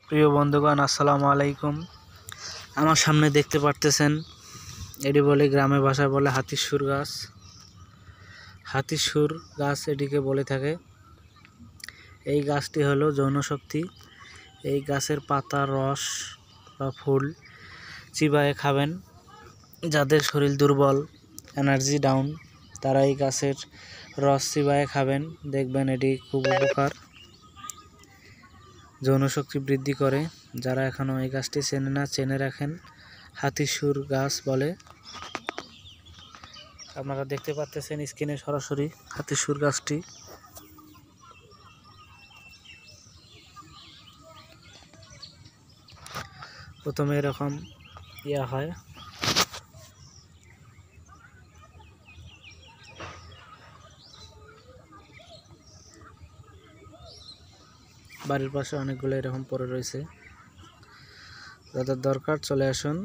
প্রিয় বন্ধুগণ, আসসালামু আলাইকুম। আমার সামনে দেখতে পারতেছেন, এটি বলে গ্রামের ভাষায় বলে হাতির সুর গাছ। হাতির সুর গাছ এটিকে বলে থাকে। এই গাছটি হলো যৌনশক্তি। এই গাছের পাতা, রস বা ফুল চিবায়ে খাবেন। যাদের শরীর দুর্বল, এনার্জি ডাউন, তারা এই গাছের রস চিবায়ে খাবেন। দেখবেন এটি খুব উপকার, যৌনশক্তি বৃদ্ধি করে। যারা এখনও এই গাছটি চেনে না, চেনে রাখেন। হাতির সুর গাছ বলে। আপনারা দেখতে পাচ্ছেন স্ক্রিনে সরাসরি হাতির সুর গাছটি। প্রথমে এরকম হয়, বাড়ির পাশে অনেকগুলো এরকম পড়ে রয়েছে। যাদের দরকার চলে আসুন।